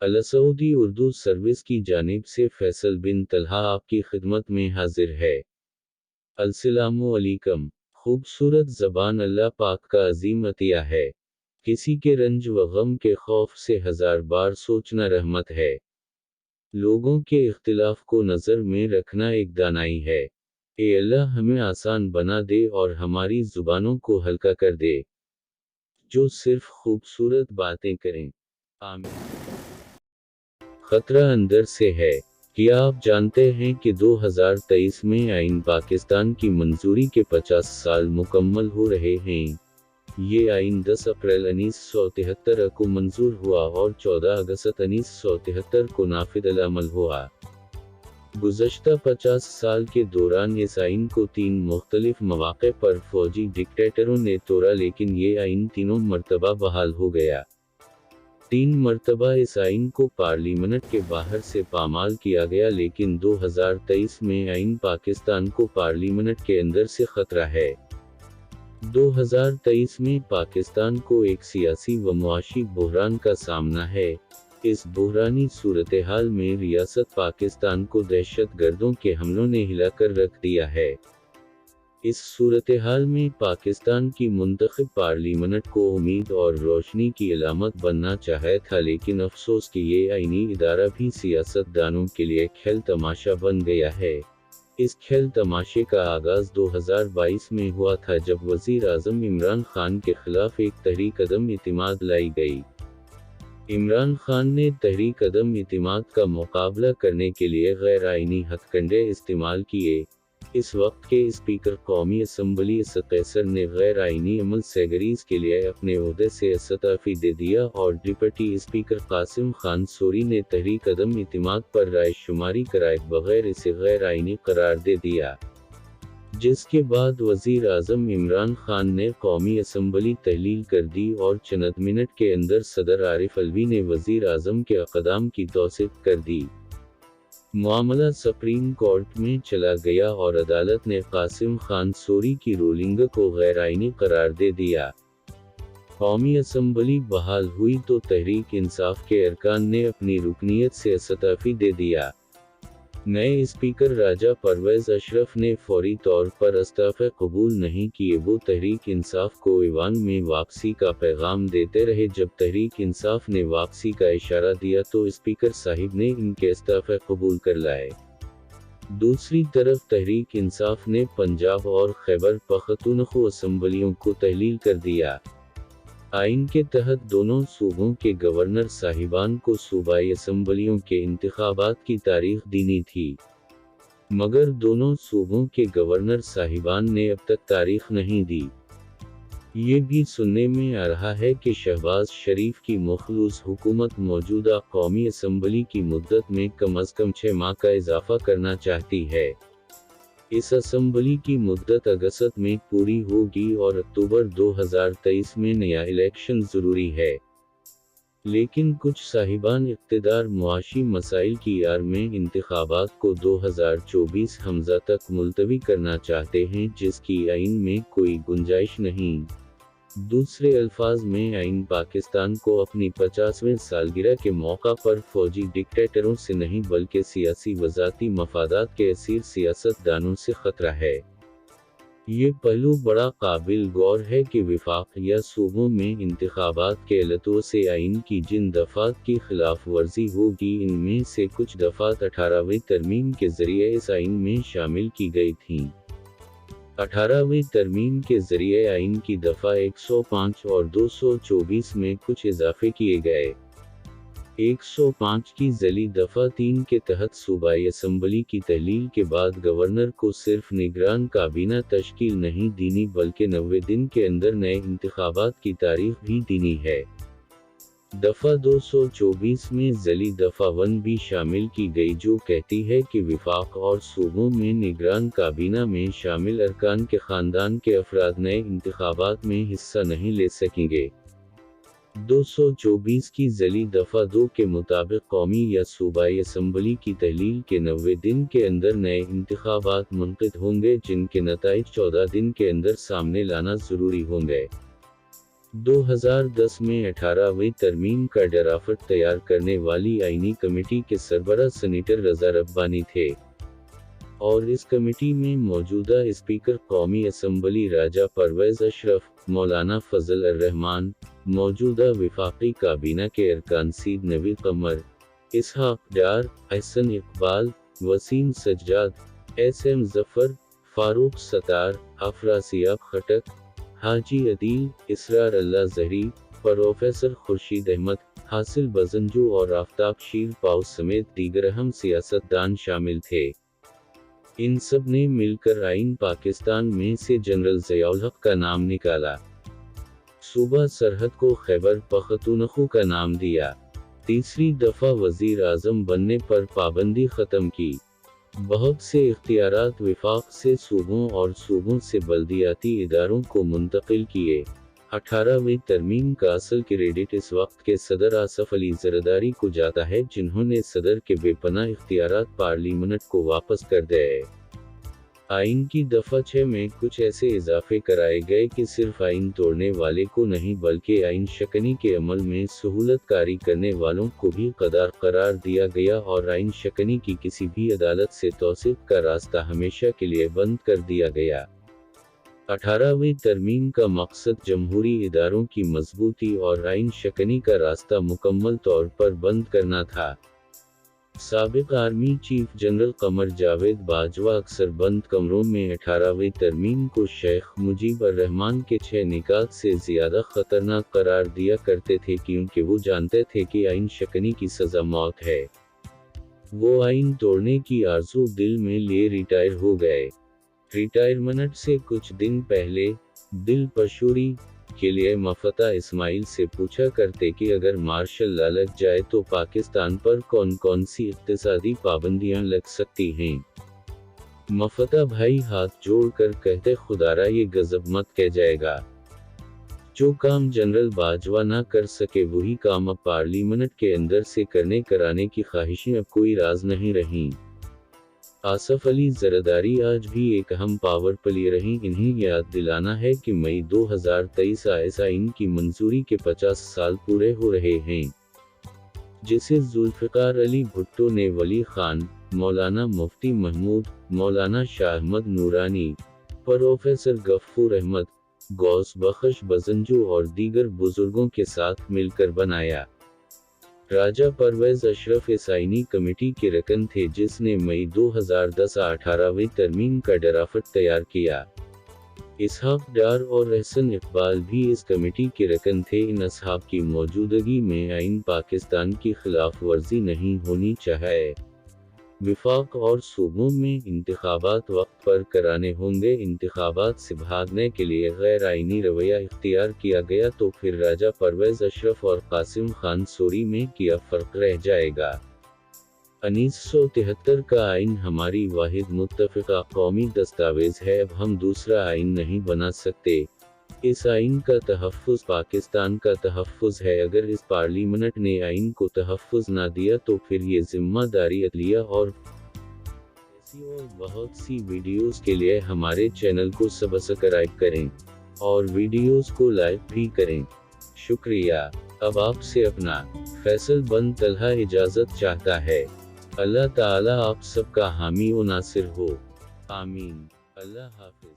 अलसऊदी Urdu service की जानिब से फैसल बिन तलहा आपकी खिदमत में हाजिर है। अस्सलामु अलैकुम। खूबसूरत ज़बान अल्लाह पाक का अजीम अतिया है। किसी के रंज व गम के खौफ से हज़ार बार सोचना रहमत है। लोगों के इख्तिलाफ को नज़र में रखना एक दानाई है। ए अल्लाह हमें आसान बना दे और हमारी ज़ुबानों को हल्का कर दे, जो सिर्फ खूबसूरत बातें करें। आमीन। खतरा अंदर से है। क्या आप जानते हैं कि 2023 में आइन पाकिस्तान की मंजूरी के 50 साल मुकम्मल हो रहे हैं। ये आइन 10 अप्रैल 1973 को मंजूर हुआ और 14 अगस्त 1973 को नाफिज़ अमल हुआ। गुज़श्ता 50 साल के दौरान इस आइन को 3 मुख्तलिफ मौक़े पर फौजी डिक्टेटरों ने तोड़ा, लेकिन ये आइन तीनों मरतबा बहाल हो गया। 3 मरतबा इस आइन को पार्लियामेंट के बाहर से पामाल किया गया, लेकिन 2023 में आइन पाकिस्तान को पार्लियामेंट के अंदर से खतरा है। 2023 में पाकिस्तान को एक सियासी व मुआशी बुहरान का सामना है। इस बुहरानी सूरत-ए-हाल में रियासत पाकिस्तान को दहशतगर्दों के हमलों ने हिलाकर रख दिया है। इस सूरत-ए-हाल में पाकिस्तान की मुंतखब पार्लियामेंट को उम्मीद और रोशनी की अलामत बनना चाहा था, लेकिन अफसोस कि ये आईनी इदारा भी सियासतदानों के लिए खेल तमाशा बन गया है। इस खेल तमाशे का आगाज़ 2022 में हुआ था, जब वज़ीर आज़म इमरान खान के खिलाफ एक तहरीक अदम इतिमाद लाई गई। इमरान खान ने तहरीक अदम इतिमाद का मुकाबला करने के लिए गैर आईनी हथकंडे इस्तेमाल किए। इस वक्त के स्पीकर कौमी असम्बली असद कैसर ने गैर आईनी अमल सेगरीज के लिए अपने ओहदे से इस्तीफ़ा दे दिया और डिप्टी स्पीकर कासिम खान सोरी ने तहरीक अदम इतिमाद पर राय शुमारी कराए बगैर इसे गैर आईनी करार दे दिया, जिसके बाद वज़ीर आज़म इमरान खान ने कौमी असम्बली तहलील कर दी और चंद मिनट के अंदर सदर आरिफ अलवी ने वज़ीर आज़म के अक़दाम की तौसीक़ कर दी। मामला सुप्रीम कोर्ट में चला गया और अदालत ने कासिम खान सोरी की रूलिंग को गैर आईनी करार दे दिया। कौमी असम्बली बहाल हुई तो तहरीक इंसाफ के अरकान ने अपनी रुकनीत से इस्तीफ़ा दे दिया। नए स्पीकर राजा परवेज़ अशरफ ने फौरी तौर पर इस्तीफ़ा कबूल नहीं किए। वो तहरीक इंसाफ को ईवान में वापसी का पैगाम देते रहे। जब तहरीक इंसाफ ने वापसी का इशारा दिया तो स्पीकर साहिब ने इनके इस्तीफ़ा कबूल कर लाए। दूसरी तरफ तहरीक इंसाफ ने पंजाब और खैबर पख्तूनख्वा असम्बलियों को तहलील कर दिया। आइन के तहत दोनों सूबों के गवर्नर साहिबान को सूबाई असम्बलियों के इंतखाबात की तारीख देनी थी, मगर दोनों सूबों के गवर्नर साहिबान ने अब तक तारीख नहीं दी। ये भी सुनने में आ रहा है कि शहबाज शरीफ की मखलूस हुकूमत मौजूदा कौमी असम्बली की मुद्दत में कम अज़ कम 6 माह का इजाफा करना चाहती है। इस असम्बली की मुद्दत अगस्त में पूरी होगी और अक्टूबर 2023 में नया इलेक्शन ज़रूरी है, लेकिन कुछ साहिबान इक़्तिदार मुआशी मसाइल की आड़ में इंतखाबात को 2024 हमज़ा तक मुलतवी करना चाहते हैं, जिसकी आइन में कोई गुंजाइश नहीं। दूसरे अल्फाज में आइन पाकिस्तान को अपनी 50वें सालगिरह के मौका पर फौजी डिक्टेटरों से नहीं बल्कि सियासी व ज़ाती मफादात के असीर सियासतदानों से खतरा है। ये पहलू बड़ा काबिल गौर है कि विफाक या सूबों में इंतखाबात के अलतों से आइन की जिन दफ़ात की खिलाफ वर्जी होगी, इनमें से कुछ दफ़ात 18वीं तरमीम के ज़रिए इस आइन में शामिल की गई थीं। 18वीं तरमीम के ज़रिए आइन की दफ़ा 105 और 224 में कुछ इजाफे किए गए। 105 की ज़ली दफ़ा 3 के तहत सूबाई असम्बली की तहलील के बाद गवर्नर को सिर्फ निगरान काबीना तश्कील नहीं देनी बल्कि 90 दिन के अंदर नए इंतखाबात की तारीख भी देनी है। दफ़ा 224 में ज़ली दफ़ा 1 भी शामिल की गई, जो कहती है कि विफाक और सूबों में निगरान काबीना में शामिल अरकान के ख़ानदान के अफराद नए इंतखाबात में हिस्सा नहीं ले सकेंगे। 224 की ज़ली दफ़ा 2 के मुताबिक कौमी या सूबाई असम्बली की तहलील के 90 दिन के अंदर नए इंतखाबात मुनक़िद होंगे, जिनके नताइज 14 दिन के अंदर सामने लाना ज़रूरी होंगे। 2010 में 18वीं तरमीम का ड्राफ्ट तैयार करने वाली आईनी कमेटी के सरबराह सीनेटर रज़ा रब्बानी थे, और इस कमेटी में मौजूदा स्पीकर कौमी असम्बली राजा परवेज़ अशरफ, मौलाना फजल अर्रहमान, मौजूदा विफाकी काबीना के अरकान सीद नवी कमर, इसहाक डार, अहसन इकबाल, वसीम सज्जाद, एस.एम. जफर, फारूक सतार, अफरासिया खटक, हाजी अदील, इसरार अल्लाह जहरी, प्रोफेसर खुर्शीद अहमद, हासिल बजंजू और आफ्ताब शीर पाउ समेत दीगर अहम सियासतदान शामिल थे। इन सब ने मिलकर आइन पाकिस्तान में से जनरल ज़ियाउल हक का नाम निकाला। सूबा सरहद को खैबर पख्तूनख्वा का नाम दिया। तीसरी दफ़ा वज़ीर आज़म बनने पर पाबंदी ख़त्म की। बहुत से इख्तियारात विफाक से सूबों और सूबों से बल्दियाती इदारों को मुंतकिल किए। 18वीं तरमीम का असल क्रेडिट इस वक्त के सदर आसफ अली ज़रदारी को जाता है, जिन्होंने सदर के बेपनाह इख्तियारात पार्लियामेंट को वापस कर दिए। आइन की दफ़ा 6 में कुछ ऐसे इजाफे कराए गए कि सिर्फ आइन तोड़ने वाले को नहीं बल्कि आइन शकनी के अमल में सहूलत कारी करने वालों को भी कदार करार दिया गया, और आइन शकनी की किसी भी अदालत से तौसीक़ का रास्ता हमेशा के लिए बंद कर दिया गया। 18वीं तरमीम का मकसद जमहूरी इदारों की मजबूती और आइन शकनी का रास्ता मुकम्मल तौर पर बंद करना था। साबिक army chief general Qamar Javed Bajwa अक्सर बंद कमरों में 18वीं तरमीम को शेख मुजीब अर्रहमान के 6 निकात से ज़्यादा ख़तरनाक करार दिया करते थे, क्योंकि वो जानते थे कि आइन शकनी की सज़ा मौत है। वो आइन तोड़ने की आरज़ू दिल में लिए रिटायर हो गए। रिटायरमेंट से कुछ दिन पहले दिल पशूरी के लिए मफता इस्माइल से पूछा करते कि अगर मार्शल लॉ लग जाए तो पाकिस्तान पर कौन कौन सी इक़्तिसादी पाबंदियां लग सकती हैं। मफता भाई हाथ जोड़कर कहते, खुदारा ये गजब मत कह जाएगा। जो काम जनरल बाजवा ना कर सके वही काम अब पार्लियामेंट के अंदर से करने कराने की ख्वाहिशें अब कोई राज नहीं रहीं। आसफ अली ज़रदारी आज भी एक अहम पावर प्ले रही। इन्हें याद दिलाना है कि मई 2023 आइन की मंजूरी के 50 साल पूरे हो रहे हैं, जिसे जुल्फ़िकार अली भुट्टो ने वली खान, मौलाना मुफ्ती महमूद, मौलाना शाह अहमद नूरानी, प्रोफेसर गफ़ूर अहमद, गौस बख्श बजंजू और दीगर बुजुर्गों के साथ मिलकर बनाया। राजा परवेज़ अशरफ इस आइनी कमेटी के रकन थे, जिसने मई 2010 18वीं तरमीम का ड्राफ्ट तैयार किया। इसहाक डार और अहसन इकबाल भी इस कमेटी के रकन थे। इन असहाब की मौजूदगी में आइन पाकिस्तान की खिलाफ वर्जी नहीं होनी चाहिए। विफाक और सूबों में इंतखाबात वक्त पर कराने होंगे। इंतखाबात से भागने के लिए गैर आइनी रवैया इख्तियार किया गया तो फिर राजा परवेज़ अशरफ और कासिम खान सोरी में क्या फ़र्क रह जाएगा। 1973 का आइन हमारी वाहिद मुत्तफ़िक़ा कौमी दस्तावेज़ है। अब हम दूसरा आइन नहीं बना सकते। इस आइन का तहफ़्फ़ुज़ पाकिस्तान का तहफ़्फ़ुज़ है। अगर इस पार्लियामेंट ने आइन को तहफ़्फ़ुज़ ना दिया तो फिर ये ज़िम्मेदारी अदलिया और ऐसी और बहुत सी वीडियोज़ के लिए हमारे चैनल को सब्सक्राइब करें और वीडियोज़ को लाइक भी करें। शुक्रिया। अब आपसे अपना फैसल बन तलहा इजाज़त चाहता है। अल्लाह ताला आप सबका हामी व नासिर हो। आमीन। अल्लाह हाफ़िज़।